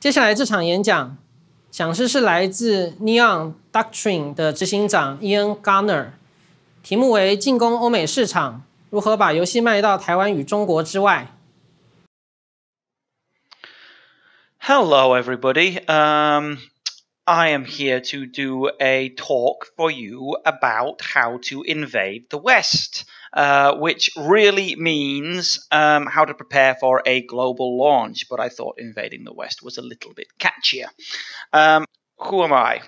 接下来这场演讲，讲师是来自 Doctrine 的执行长 Iain Garner， 题目为进攻欧美市场，如何把游戏卖到台湾与中国之外。Hello, everybody. I am here to do a talk for you about how to invade the West, which really means how to prepare for a global launch. But I thought invading the West was a little bit catchier. Who am I?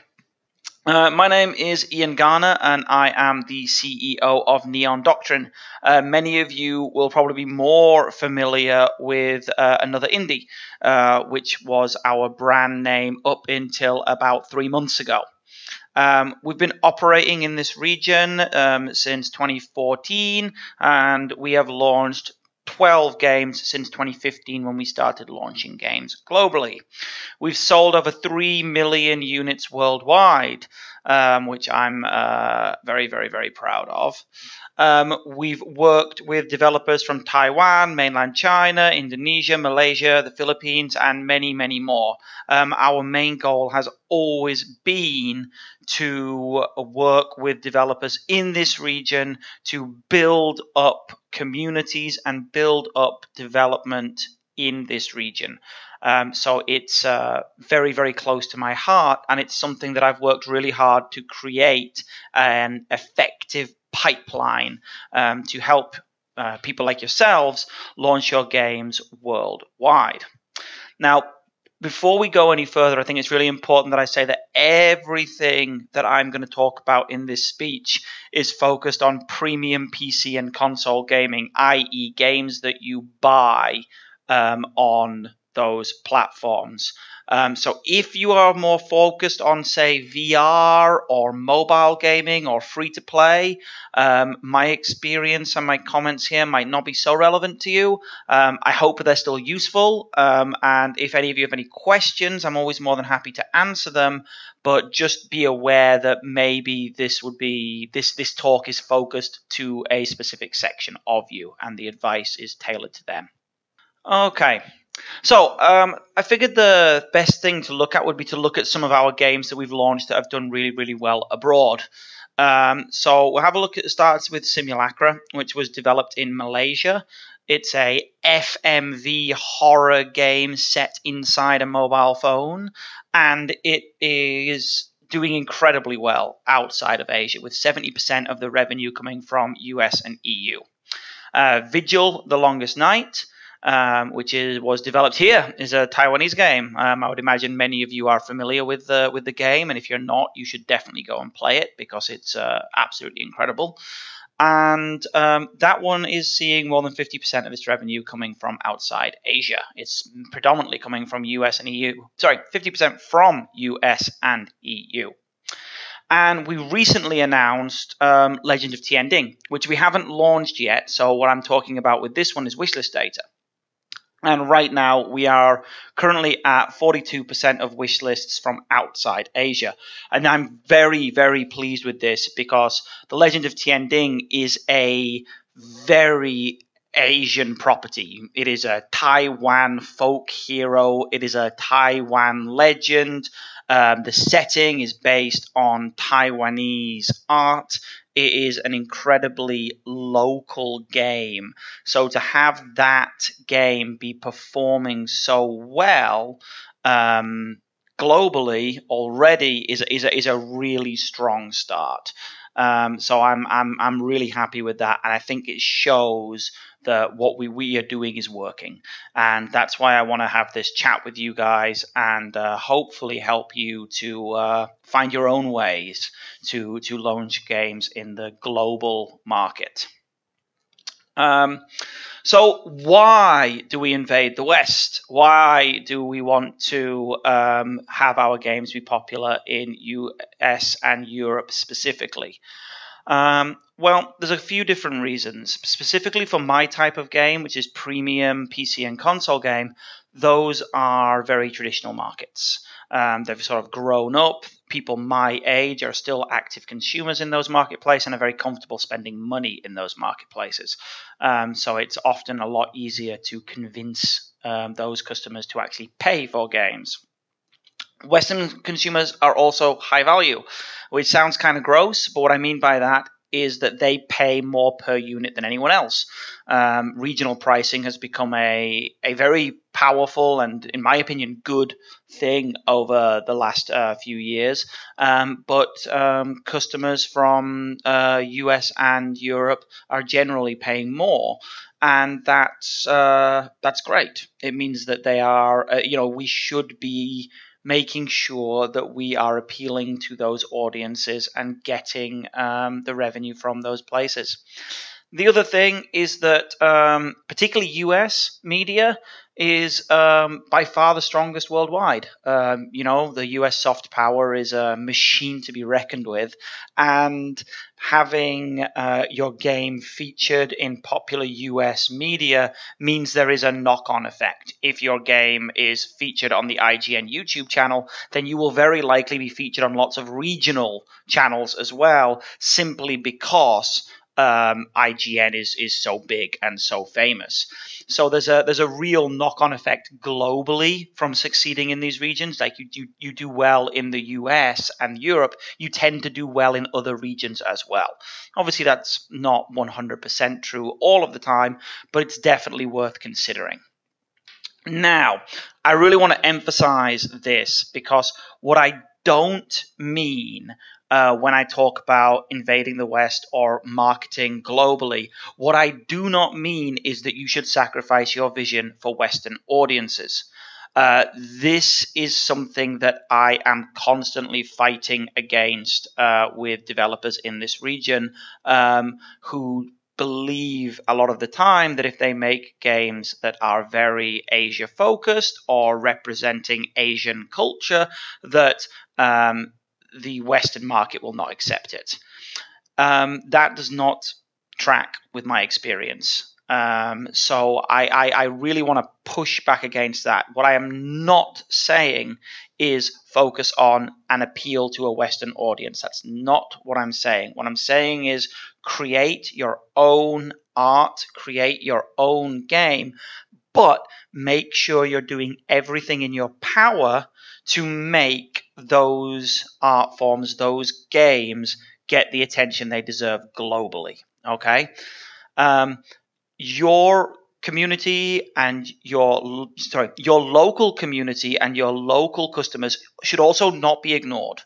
My name is Iain Garner, and I am the CEO of Doctrine. Many of you will probably be more familiar with another indie, which was our brand name up until about 3 months ago. We've been operating in this region since 2014, and we have launched 12 games since 2015 when we started launching games globally. We've sold over 3 million units worldwide, which I'm very, very, very proud of. We've worked with developers from Taiwan, mainland China, Indonesia, Malaysia, the Philippines, and many, many more. Our main goal has always been to work with developers in this region to build up communities and build up development in this region. So it's very, very close to my heart, and it's something that I've worked really hard to create an effective pipeline to help people like yourselves launch your games worldwide. Now, before we go any further, I think it's really important that I say that everything that I'm going to talk about in this speech is focused on premium PC and console gaming, i.e. games that you buy on those platforms. So if you are more focused on, say, VR or mobile gaming or free-to-play, my experience and my comments here might not be so relevant to you. I hope they're still useful, and if any of you have any questions, I'm always more than happy to answer them, but just be aware that maybe this talk is focused to a specific section of you, and the advice is tailored to them. Okay. So I figured the best thing to look at would be to look at some of our games that we've launched that have done really, really well abroad. So we'll have a look at starts with Simulacra, which was developed in Malaysia. It's a FMV horror game set inside a mobile phone, and it is doing incredibly well outside of Asia, with 70% of the revenue coming from US and EU. Vigil, The Longest Night, which was developed here, is a Taiwanese game. I would imagine many of you are familiar with the game, and if you're not, you should definitely go and play it because it's absolutely incredible. And that one is seeing more than 50% of its revenue coming from outside Asia. It's predominantly coming from US and EU. Sorry, 50% from US and EU. And we recently announced Legend of Tianding, which we haven't launched yet. So what I'm talking about with this one is wishlist data. And right now, we are currently at 42% of wish lists from outside Asia. And I'm very, very pleased with this because The Legend of Tianding is a very Asian property. It is a Taiwan folk hero. It is a Taiwan legend. The setting is based on Taiwanese art. It is an incredibly local game. So to have that game be performing so well globally already is a really strong start. So I'm really happy with that, and I think it shows that what we are doing is working, and that's why I want to have this chat with you guys and hopefully help you to find your own ways to launch games in the global market. So why do we invade the West? Why do we want to have our games be popular in US and Europe specifically? Well, there's a few different reasons. Specifically for my type of game, which is premium PC and console game, those are very traditional markets. They've sort of grown up. People my age are still active consumers in those marketplaces and are very comfortable spending money in those marketplaces. So it's often a lot easier to convince those customers to actually pay for games. Western consumers are also high value, which sounds kind of gross, but what I mean by that is that they pay more per unit than anyone else. Regional pricing has become a very powerful and, in my opinion, good thing over the last few years. But customers from US and Europe are generally paying more. And that's great. It means that they are, we should be making sure that we are appealing to those audiences and getting the revenue from those places. The other thing is that particularly US media is by far the strongest worldwide. The US soft power is a machine to be reckoned with, and having your game featured in popular US media means there is a knock-on effect. If your game is featured on the IGN YouTube channel, then you will very likely be featured on lots of regional channels as well, simply because IGN is so big and so famous. So there's a real knock-on effect globally from succeeding in these regions. Like you do well in the US and Europe, you tend to do well in other regions as well. Obviously, that's not 100% true all of the time, but it's definitely worth considering. Now, I really want to emphasize this, because what I don't mean when I talk about invading the West or marketing globally, what I do not mean is that you should sacrifice your vision for Western audiences. This is something that I am constantly fighting against with developers in this region who believe a lot of the time that if they make games that are very Asia focused or representing Asian culture, that the Western market will not accept it. That does not track with my experience. So I really want to push back against that. What I am not saying is focus on an appeal to a Western audience. That's not what I'm saying. What I'm saying is create your own art, create your own game, but make sure you're doing everything in your power to make those art forms, those games, get the attention they deserve globally. Okay? Your community and your local community and your local customers should also not be ignored.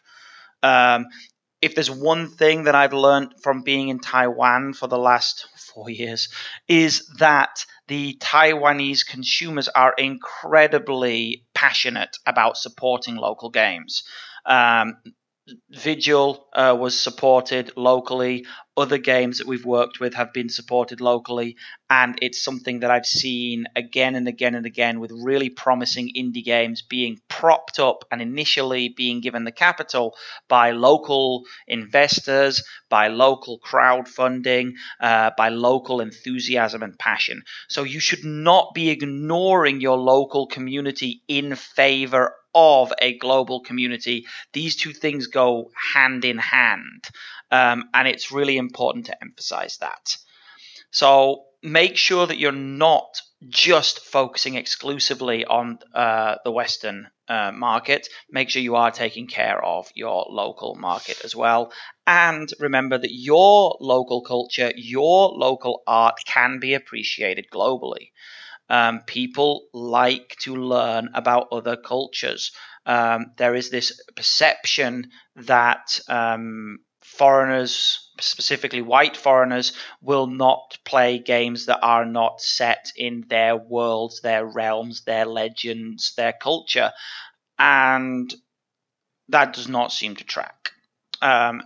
If there's one thing that I've learned from being in Taiwan for the last 4 years, is that the Taiwanese consumers are incredibly passionate about supporting local games. Vigil was supported locally. Other games that we've worked with have been supported locally, and it's something that I've seen again and again and again with really promising indie games being propped up and initially being given the capital by local investors, by local crowdfunding, by local enthusiasm and passion. So you should not be ignoring your local community in favor of a global community. These two things go hand in hand, and it's really important to emphasize that. So make sure that you're not just focusing exclusively on the Western market. Make sure you are taking care of your local market as well. And remember that your local culture, your local art can be appreciated globally. People like to learn about other cultures. There is this perception that foreigners, specifically white foreigners, will not play games that are not set in their worlds, their realms, their legends, their culture. And that does not seem to track.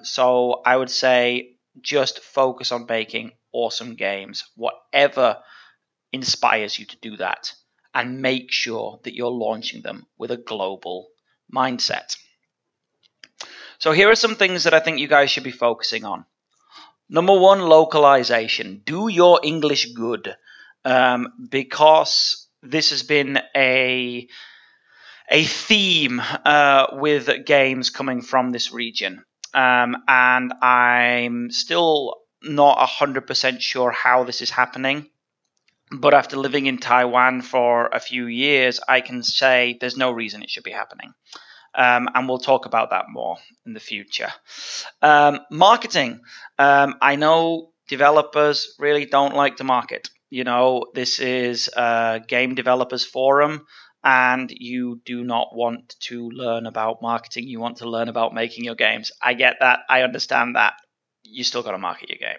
So I would say just focus on making awesome games, whatever inspires you to do that, and make sure that you're launching them with a global mindset. So here are some things that I think you guys should be focusing on. Number one, localization. Do your English good, because this has been a theme with games coming from this region. And I'm still not 100% sure how this is happening. But after living in Taiwan for a few years, I can say there's no reason it should be happening. And we'll talk about that more in the future. Marketing. I know developers really don't like to market. You know, this is a game developers forum, and you do not want to learn about marketing. You want to learn about making your games. I get that. I understand that. You still got to market your game.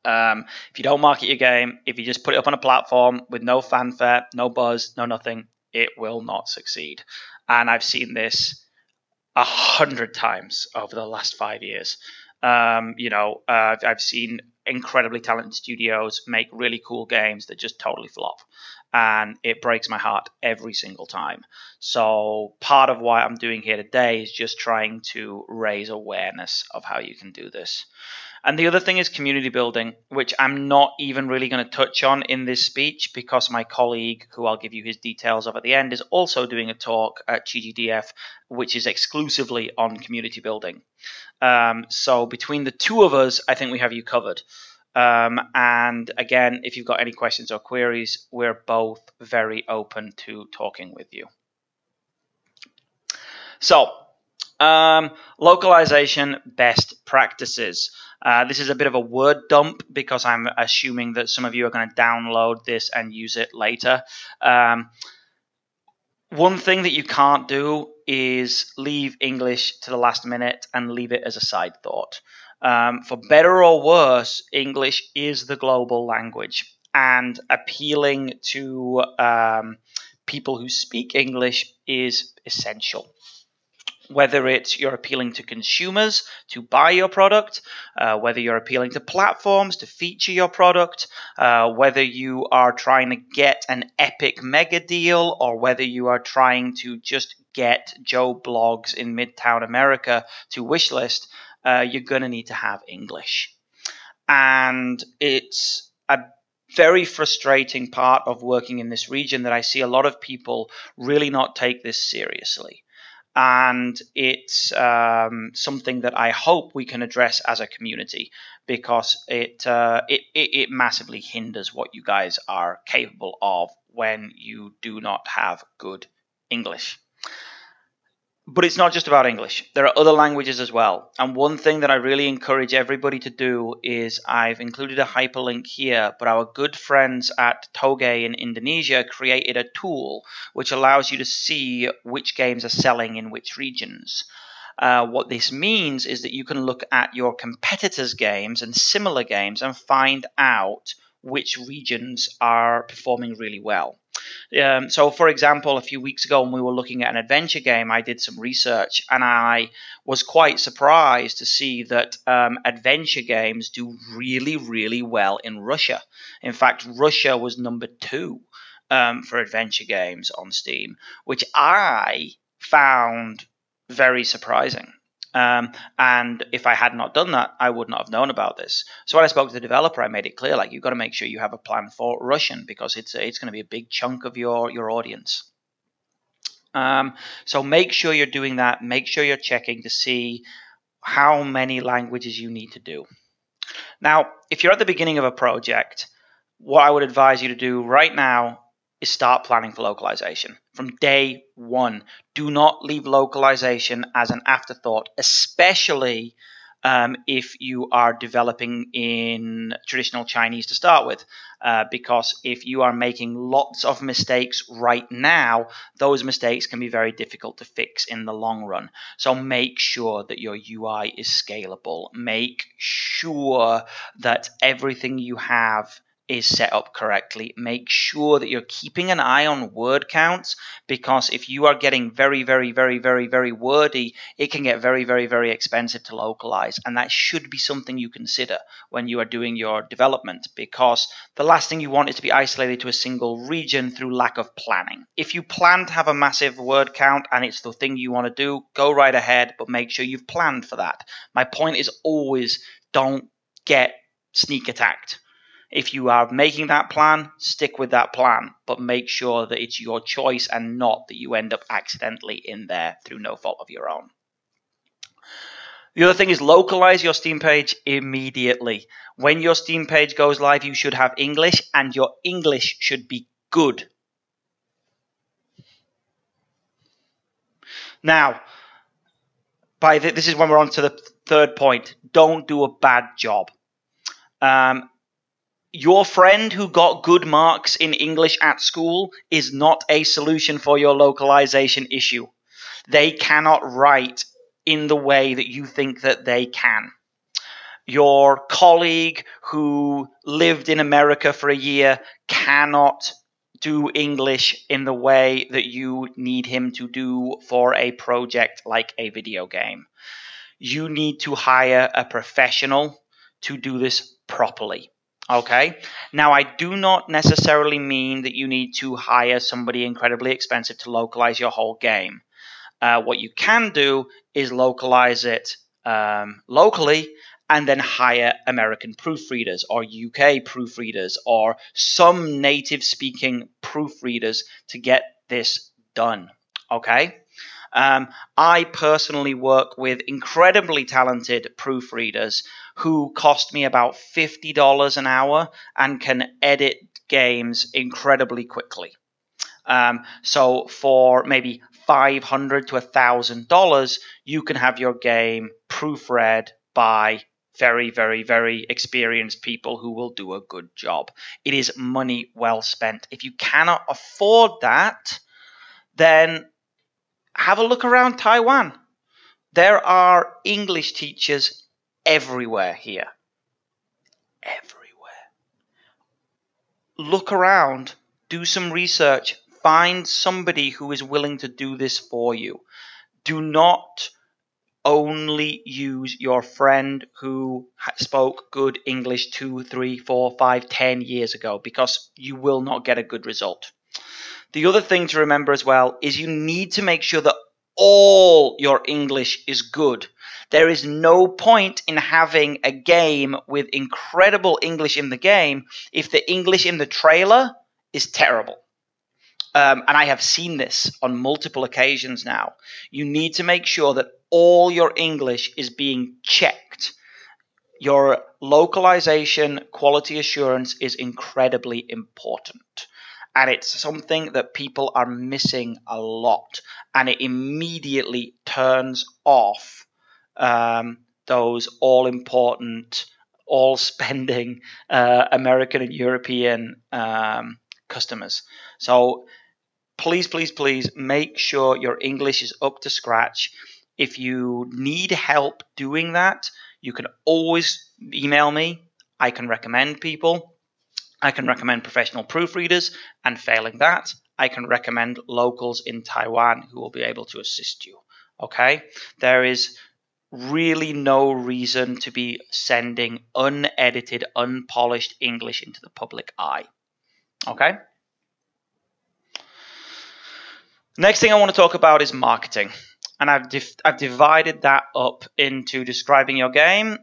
If you don't market your game, if you just put it up on a platform with no fanfare, no buzz, no nothing, it will not succeed. And I've seen this 100 times over the last 5 years. I've seen incredibly talented studios make really cool games that just totally flop. And it breaks my heart every single time. So part of what I'm doing here today is just trying to raise awareness of how you can do this. And the other thing is community building, which I'm not even really going to touch on in this speech because my colleague, who I'll give you his details of at the end, is also doing a talk at TGDF, which is exclusively on community building. So between the two of us, I think we have you covered. And again, if you've got any questions or queries, we're both very open to talking with you. So, localization best practices. This is a bit of a word dump because I'm assuming that some of you are going to download this and use it later. One thing that you can't do is leave English to the last minute and leave it as a side thought. For better or worse, English is the global language, and appealing to people who speak English is essential. Whether it's you're appealing to consumers to buy your product, whether you're appealing to platforms to feature your product, whether you are trying to get an epic mega deal, or whether you are trying to just get Joe Blogs in Midtown America to wishlist, you're going to need to have English. And it's a very frustrating part of working in this region that I see a lot of people really not take this seriously. And it's something that I hope we can address as a community, because it massively hinders what you guys are capable of when you do not have good English. But it's not just about English. There are other languages as well. And one thing that I really encourage everybody to do is, I've included a hyperlink here, but our good friends at Toge in Indonesia created a tool which allows you to see which games are selling in which regions. What this means is that you can look at your competitors' games and similar games and find out which regions are performing really well. So, for example, a few weeks ago when we were looking at an adventure game, I did some research and I was quite surprised to see that adventure games do really, really well in Russia. In fact, Russia was number 2 for adventure games on Steam, which I found very surprising. And if I had not done that, I would not have known about this. So when I spoke to the developer, I made it clear, like, you've got to make sure you have a plan for Russian, because it's going to be a big chunk of your audience. So make sure you're doing that. Make sure you're checking to see how many languages you need to do. Now, if you're at the beginning of a project, what I would advise you to do right now is start planning for localization from day one. Do not leave localization as an afterthought, especially if you are developing in traditional Chinese to start with, because if you are making lots of mistakes right now, those mistakes can be very difficult to fix in the long run. So make sure that your UI is scalable. Make sure that everything you have is set up correctly. Make sure that you're keeping an eye on word counts, because if you are getting very, very, very, very, very wordy, it can get very, very, very expensive to localize. And that should be something you consider when you are doing your development, because the last thing you want is to be isolated to a single region through lack of planning. If you plan to have a massive word count and it's the thing you want to do, go right ahead, but make sure you've planned for that. My point is always, don't get sneak attacked. If you are making that plan, stick with that plan, but make sure that it's your choice and not that you end up accidentally in there through no fault of your own. The other thing is localize your Steam page immediately. When your Steam page goes live, you should have English, and your English should be good. Now, this is when we're on to the third point. Don't do a bad job. Your friend who got good marks in English at school is not a solution for your localization issue. They cannot write in the way that you think that they can. Your colleague who lived in America for a year cannot do English in the way that you need him to do for a project like a video game. You need to hire a professional to do this properly. Okay? Now, I do not necessarily mean that you need to hire somebody incredibly expensive to localize your whole game. What you can do is localize it locally and then hire American proofreaders or UK proofreaders or some native-speaking proofreaders to get this done. Okay? I personally work with incredibly talented proofreaders who cost me about $50 an hour and can edit games incredibly quickly. So for maybe $500 to $1,000, you can have your game proofread by very, very, very experienced people who will do a good job. It is money well spent. If you cannot afford that, then have a look around Taiwan. There are English teachers everywhere here. Everywhere. Look around, do some research, find somebody who is willing to do this for you. Do not only use your friend who spoke good English 2, 3, 4, 5, 10 years ago, because you will not get a good result. The other thing to remember as well is you need to make sure that all your English is good. There is no point in having a game with incredible English in the game if the English in the trailer is terrible. And I have seen this on multiple occasions now. You need to make sure that all your English is being checked. Your localization quality assurance is incredibly important. And it's something that people are missing a lot. And it immediately turns off those all-important, all-spending American and European customers. So please, please, please make sure your English is up to scratch. If you need help doing that, you can always email me. I can recommend people. I can recommend professional proofreaders, and failing that, I can recommend locals in Taiwan who will be able to assist you. Okay? There is really no reason to be sending unedited, unpolished English into the public eye. Okay? Next thing I want to talk about is marketing. And I've divided that up into describing your game,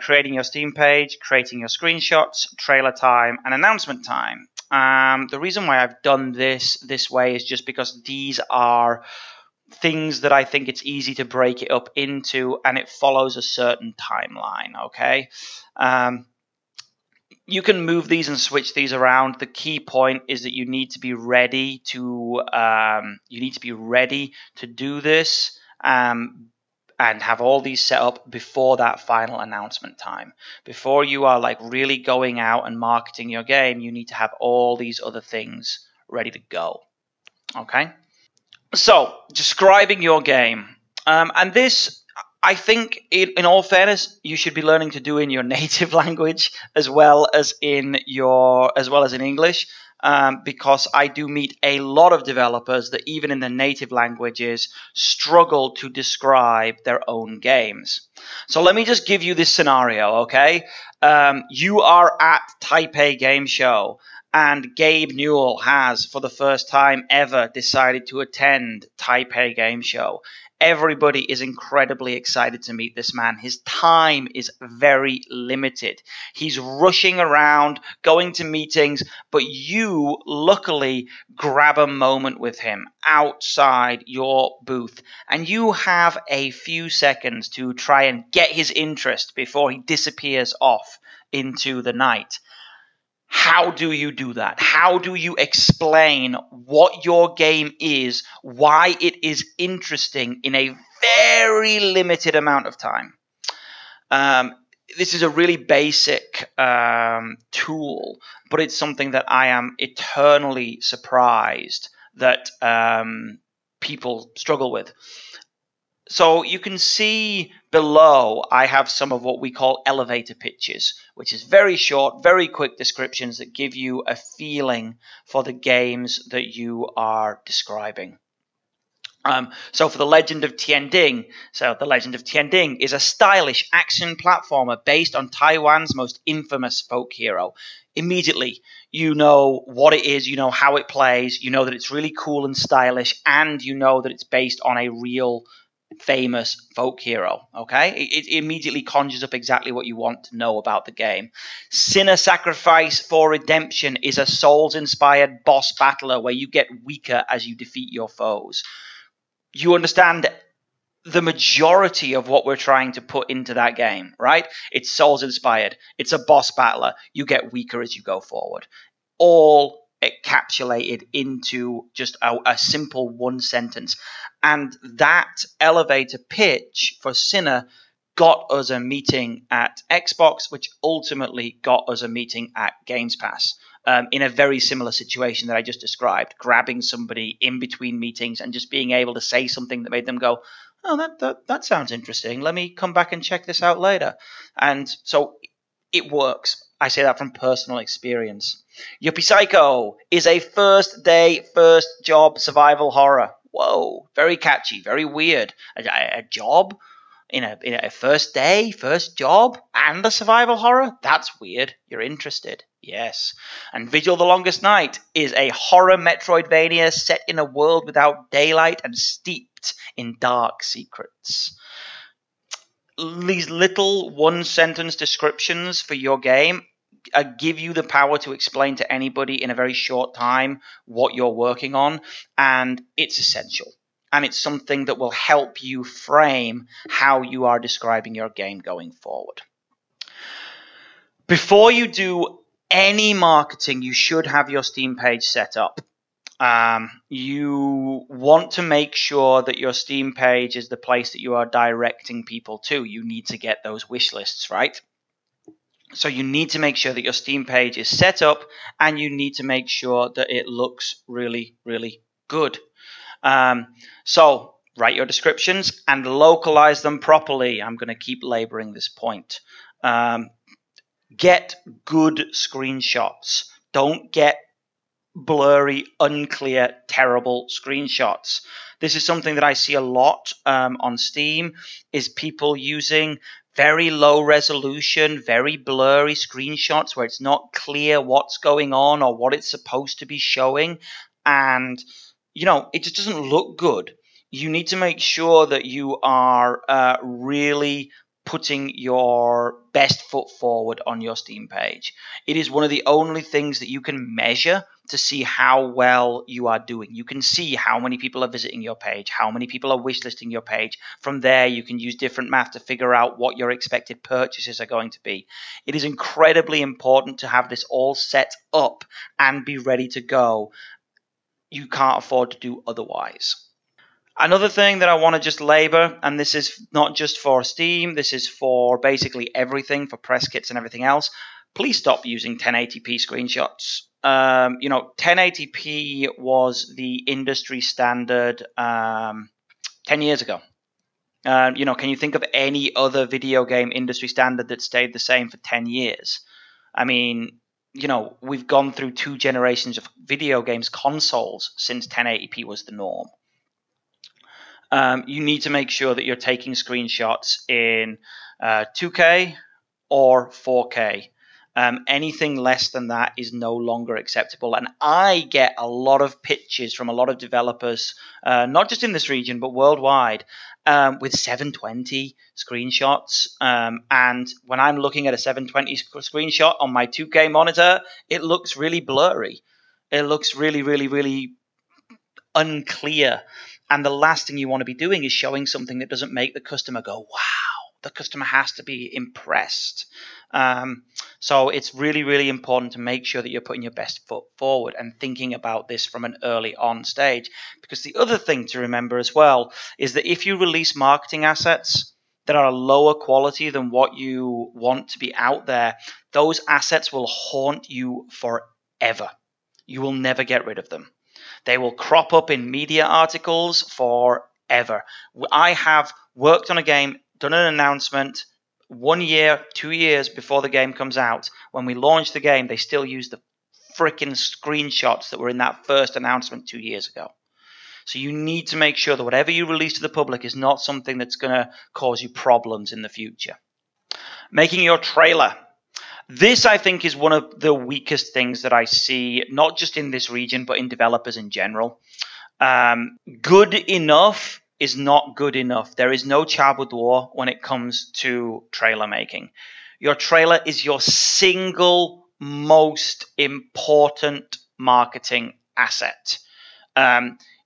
creating your Steam page, creating your screenshots, trailer time, and announcement time. The reason why I've done this way is just because these are things that I think it's easy to break it up into, and it follows a certain timeline. Okay. You can move these and switch these around. The key point is that you need to be ready to do this and have all these set up before that final announcement time. Before you are like really going out and marketing your game, you need to have all these other things ready to go. Okay. So describing your game, and this, I think, in all fairness, you should be learning to do in your native language as well as in English, because I do meet a lot of developers that even in the native languages struggle to describe their own games. So let me just give you this scenario, okay? You are at Taipei Game Show, And Gabe Newell has, for the first time ever, decided to attend Taipei Game Show. Everybody is incredibly excited to meet this man. His time is very limited. He's rushing around, going to meetings, but you luckily grab a moment with him outside your booth, and you have a few seconds to try and get his interest before he disappears off into the night. How do you do that? How do you explain what your game is, why it is interesting in a very limited amount of time? This is a really basic tool, but it's something that I am eternally surprised that people struggle with. So you can see below I have some of what we call elevator pitches, which is very short, very quick descriptions that give you a feeling for the games that you are describing. So for The Legend of Tianding, The Legend of Tianding is a stylish action platformer based on Taiwan's most infamous folk hero. Immediately, you know what it is, you know how it plays, you know that it's really cool and stylish, and you know that it's based on a real famous folk hero. Okay, it immediately conjures up exactly what you want to know about the game. Sinner Sacrifice for Redemption is a Souls-inspired boss battler where you get weaker as you defeat your foes. You understand the majority of what we're trying to put into that game, right? It's Souls-inspired. It's a boss battler. You get weaker as you go forward. All encapsulated into just a simple one sentence. And that elevator pitch for Sinner got us a meeting at Xbox, which ultimately got us a meeting at Games Pass. In a very similar situation that I just described, grabbing somebody in between meetings and just being able to say something that made them go, oh, that sounds interesting. Let me come back and check this out later. And so it works. I say that from personal experience. Yuppie Psycho is a first day, first job survival horror. Whoa, very catchy, very weird. A job in a first day, first job, and a survival horror? That's weird. You're interested. Yes. And Vigil the Longest Night is a horror Metroidvania set in a world without daylight and steeped in dark secrets. These little one-sentence descriptions for your game give you the power to explain to anybody in a very short time what you're working on, and it's essential. And it's something that will help you frame how you are describing your game going forward. Before you do any marketing, you should have your Steam page set up. You want to make sure that your Steam page is the place that you are directing people to. You need to get those wish lists, right? So you need to make sure that your Steam page is set up, and you need to make sure that it looks really, really good. So write your descriptions and localize them properly. I'm going to keep laboring this point. Get good screenshots. Don't get blurry, unclear, terrible screenshots. This is something that I see a lot on Steam, is people using very low resolution, very blurry screenshots where it's not clear what's going on or what it's supposed to be showing. And, you know, it just doesn't look good. You need to make sure that you are really putting your best foot forward on your Steam page. It is one of the only things that you can measure to see how well you are doing. You can see how many people are visiting your page, how many people are wishlisting your page. From there, you can use different math to figure out what your expected purchases are going to be. It is incredibly important to have this all set up and be ready to go. You can't afford to do otherwise. Another thing that I want to just labor, and this is not just for Steam, this is for basically everything, for press kits and everything else, please stop using 1080p screenshots. 1080p was the industry standard 10 years ago. Can you think of any other video game industry standard that stayed the same for 10 years? I mean, we've gone through 2 generations of video games consoles since 1080p was the norm. You need to make sure that you're taking screenshots in 2K or 4K. Anything less than that is no longer acceptable. And I get a lot of pitches from a lot of developers, not just in this region, but worldwide, with 720 screenshots. And when I'm looking at a 720 screenshot on my 2K monitor, it looks really blurry. It looks really, really, really unclear. And the last thing you want to be doing is showing something that doesn't make the customer go, wow. The customer has to be impressed. So it's really, really important to make sure that you're putting your best foot forward and thinking about this from an early on stage. Because the other thing to remember as well is that if you release marketing assets that are lower quality than what you want to be out there, those assets will haunt you forever. You will never get rid of them. They will crop up in media articles forever. I have worked on a game, done an announcement 1 year, 2 years before the game comes out. When we launched the game, they still use the freaking screenshots that were in that first announcement 2 years ago. So you need to make sure that whatever you release to the public is not something that's going to cause you problems in the future. Making your trailer. This, I think, is one of the weakest things that I see, not just in this region, but in developers in general. Good enough is not good enough. There is no child with war when it comes to trailer making. Your trailer is your single most important marketing asset.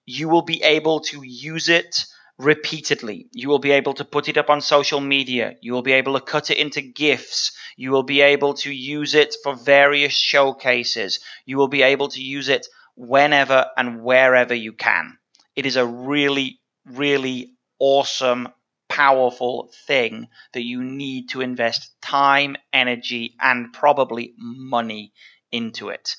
You will be able to use it repeatedly. You will be able to put it up on social media. You will be able to cut it into GIFs. You will be able to use it for various showcases. You will be able to use it whenever and wherever you can. It is a really, really awesome, powerful thing that you need to invest time, energy, and probably money into it.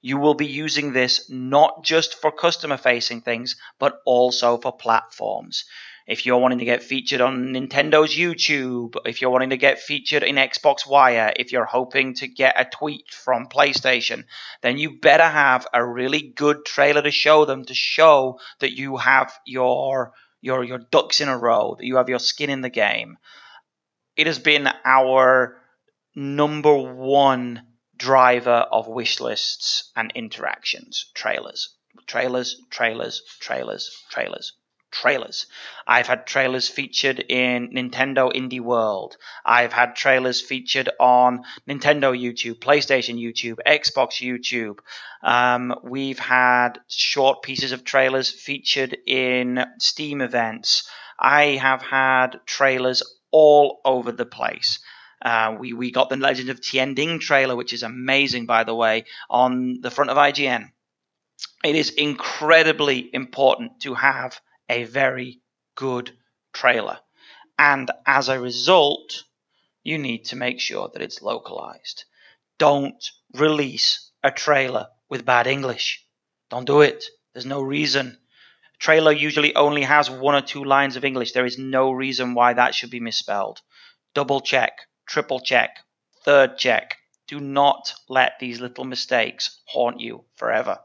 You will be using this not just for customer-facing things, but also for platforms. If you're wanting to get featured on Nintendo's YouTube, if you're wanting to get featured in Xbox Wire, if you're hoping to get a tweet from PlayStation, then you better have a really good trailer to show them, to show that you have your ducks in a row, that you have your skin in the game. It has been our #1 driver of wish lists and interactions. Trailers. I've had trailers featured in Nintendo Indie World. I've had trailers featured on Nintendo YouTube, PlayStation YouTube, Xbox YouTube. We've had short pieces of trailers featured in Steam events. I have had trailers all over the place. We got the Legend of Tiending trailer, which is amazing, by the way, on the front of IGN. It is incredibly important to have a very good trailer. And as a result, you need to make sure that it's localized. Don't release a trailer with bad English. Don't do it. There's no reason. A trailer usually only has 1 or 2 lines of English. There is no reason why that should be misspelled. Double check, triple check, third check. Do not let these little mistakes haunt you forever.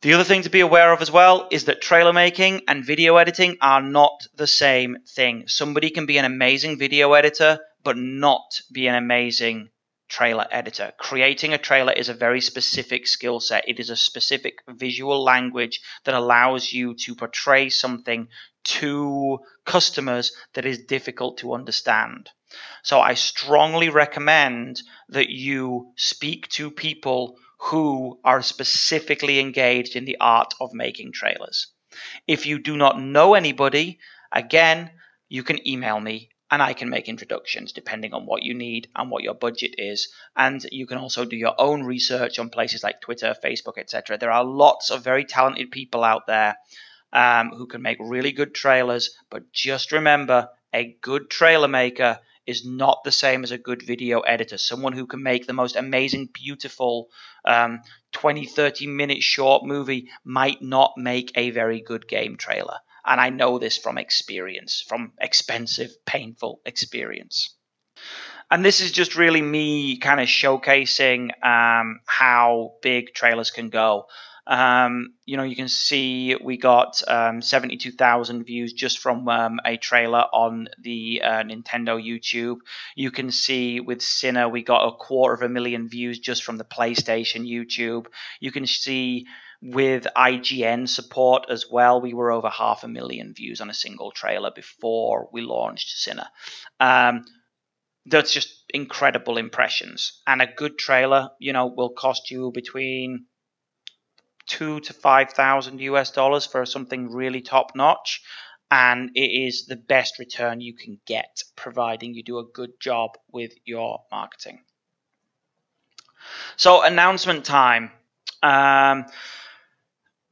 The other thing to be aware of as well is that trailer making and video editing are not the same thing. Somebody can be an amazing video editor, but not be an amazing trailer editor. Creating a trailer is a very specific skill set. It is a specific visual language that allows you to portray something to customers that is difficult to understand. So I strongly recommend that you speak to people who are specifically engaged in the art of making trailers. If you do not know anybody, again, you can email me and I can make introductions depending on what you need and what your budget is. And you can also do your own research on places like Twitter, Facebook, etc. There are lots of very talented people out there who can make really good trailers, but just remember, a good trailer maker is not the same as a good video editor. Someone who can make the most amazing, beautiful 20, 30-minute short movie might not make a very good game trailer. And I know this from experience, from expensive, painful experience. And this is just really me kind of showcasing how big trailers can go. You can see we got 72,000 views just from a trailer on the Nintendo YouTube. You can see with Sinner we got 250,000 views just from the PlayStation YouTube. You can see with IGN support as well, we were over 500,000 views on a single trailer before we launched Sinner. That's just incredible impressions. And a good trailer, will cost you between $2,000 to $5,000 for something really top notch. And it is the best return you can get, providing you do a good job with your marketing. So, announcement time.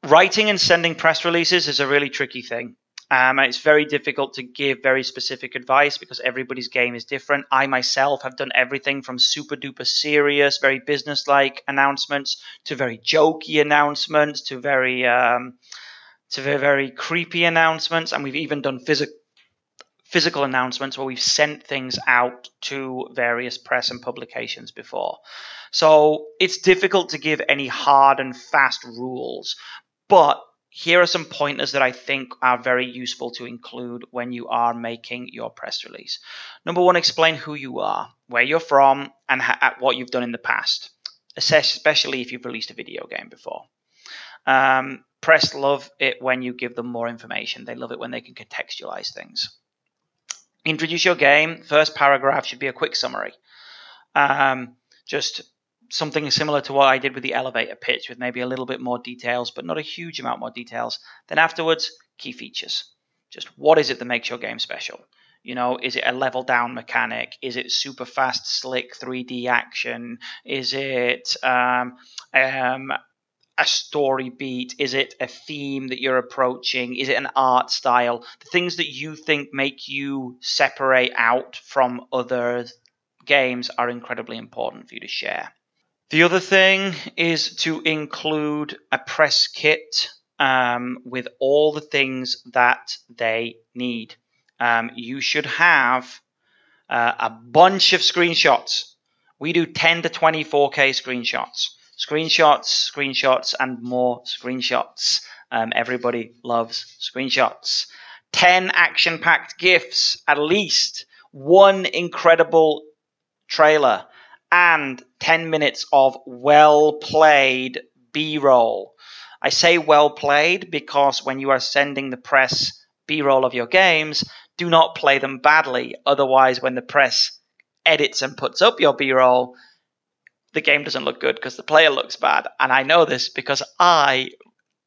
Writing and sending press releases is a really tricky thing. And it's very difficult to give very specific advice because everybody's game is different. I myself have done everything from super duper serious, very business-like announcements to very jokey announcements to very creepy announcements. And we've even done physical announcements where we've sent things out to various press and publications before. So it's difficult to give any hard and fast rules. But here are some pointers that I think are very useful to include when you are making your press release. Number one, explain who you are, where you're from, and what you've done in the past, especially if you've released a video game before. Press love it when you give them more information. They love it when they can contextualize things. Introduce your game. First paragraph should be a quick summary. Just something similar to what I did with the elevator pitch, with maybe a little bit more details, but not a huge amount more details. Then afterwards, key features. Just what is it that makes your game special? Is it a level down mechanic? Is it super fast, slick 3D action? Is it a story beat? Is it a theme that you're approaching? Is it an art style? The things that you think make you separate out from other games are incredibly important for you to share. The other thing is to include a press kit with all the things that they need. You should have a bunch of screenshots. We do 10 to 20 4K screenshots. Screenshots, and more screenshots. Everybody loves screenshots. 10 action-packed GIFs, at least. 1 incredible trailer. And 10 minutes of well-played B-roll. I say well-played because when you are sending the press B-roll of your games, do not play them badly. Otherwise, when the press edits and puts up your B-roll, the game doesn't look good because the player looks bad. And I know this because I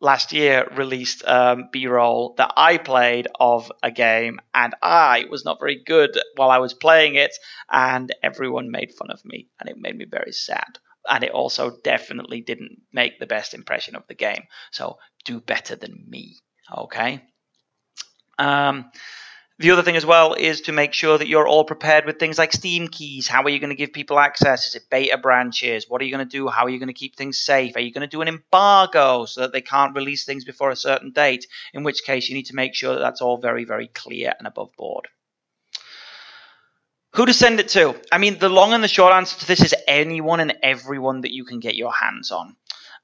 last year released B-roll that I played of a game, and I was not very good while I was playing it, and everyone made fun of me, and it made me very sad. And it also definitely didn't make the best impression of the game. So do better than me, okay? The other thing as well is to make sure that you're all prepared with things like Steam keys. How are you going to give people access? Is it beta branches? What are you going to do? How are you going to keep things safe? Are you going to do an embargo so that they can't release things before a certain date? In which case, you need to make sure that that's all very, very clear and above board. Who to send it to? I mean, the long and the short answer to this is anyone and everyone that you can get your hands on.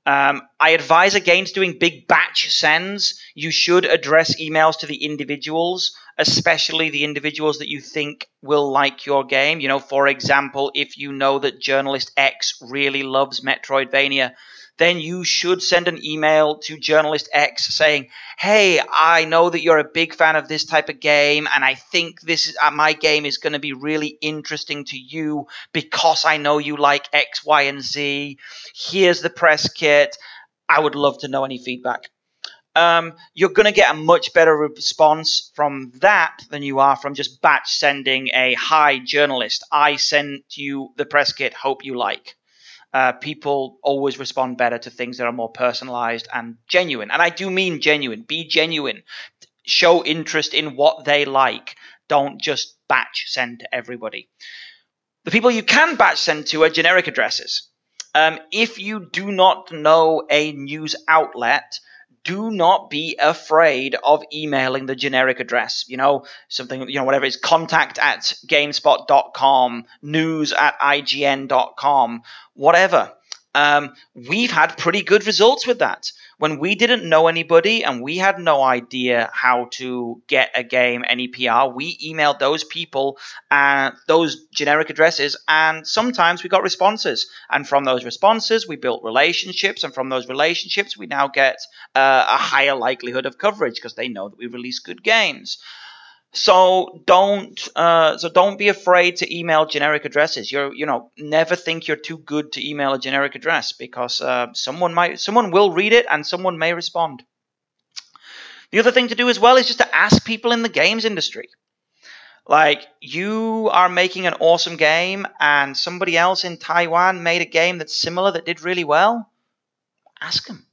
I advise against doing big batch sends. You should address emails to the individuals, especially the individuals that you think will like your game. For example, if you know that journalist X really loves Metroidvania, then you should send an email to journalist X saying, hey, I know that you're a big fan of this type of game, and I think this is my game is going to be really interesting to you because I know you like X, Y, and Z. Here's the press kit. I would love to know any feedback. You're going to get a much better response from that than you are from just batch sending a, hi, journalist, I sent you the press kit, hope you like. People always respond better to things that are more personalized and genuine. And I do mean genuine. Be genuine. Show interest in what they like. Don't just batch send to everybody. The people you can batch send to are generic addresses. If you do not know a news outlet, do not be afraid of emailing the generic address. Something, whatever it's contact@gamespot.com, news@ign.com, whatever. we've had pretty good results with that. When we didn't know anybody and we had no idea how to get a game any PR, we emailed those people and those generic addresses, and sometimes we got responses. And from those responses, we built relationships, and from those relationships, we now get a higher likelihood of coverage because they know that we release good games. So don't be afraid to email generic addresses. Never think you're too good to email a generic address, because someone will read it and someone may respond. The other thing to do as well is just to ask people in the games industry. Like, you are making an awesome game and somebody else in Taiwan made a game that's similar that did really well. Ask them.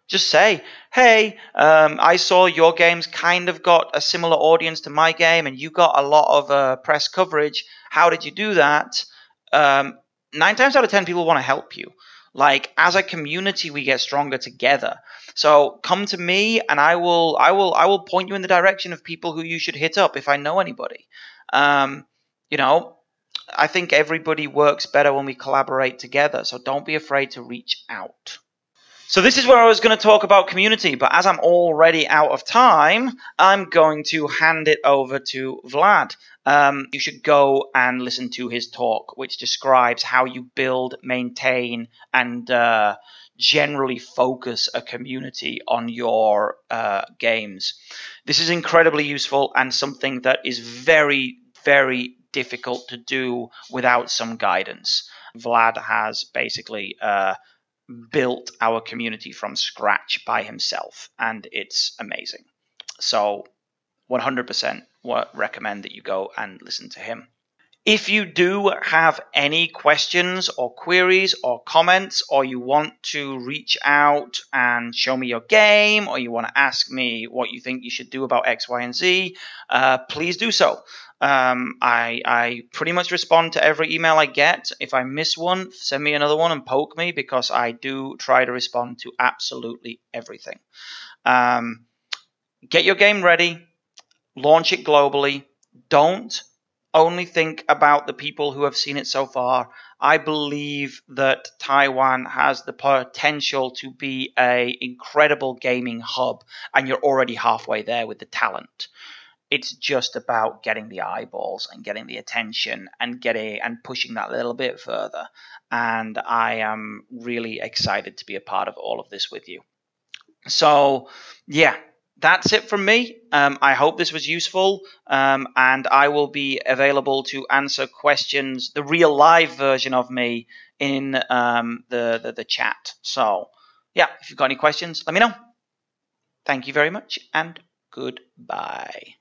Just say, hey, I saw your game's kind of got a similar audience to my game and you got a lot of press coverage. How did you do that? 9 times out of 10 people want to help you. Like, as a community, we get stronger together. So come to me and I will point you in the direction of people who you should hit up if I know anybody. I think everybody works better when we collaborate together. So don't be afraid to reach out. So this is where I was going to talk about community, but as I'm already out of time, I'm going to hand it over to Vlad. You should go and listen to his talk, which describes how you build, maintain, and generally focus a community on your games. This is incredibly useful and something that is very, very difficult to do without some guidance. Vlad has basically built our community from scratch by himself, and it's amazing. So 100% recommend that you go and listen to him. If you do have any questions or queries or comments, or you want to reach out and show me your game, or you want to ask me what you think you should do about X, Y, and Z, please do so. I pretty much respond to every email I get. If I miss one, send me another one and poke me, because I do try to respond to absolutely everything. Get your game ready. Launch it globally. Don't only think about the people who have seen it so far. I believe that Taiwan has the potential to be an incredible gaming hub, and you're already halfway there with the talent. It's just about getting the eyeballs and getting the attention and pushing that a little bit further. And I am really excited to be a part of all of this with you. So, yeah, that's it from me. I hope this was useful, and I will be available to answer questions, the real live version of me, in the chat. So, yeah, if you've got any questions, let me know. Thank you very much, and goodbye.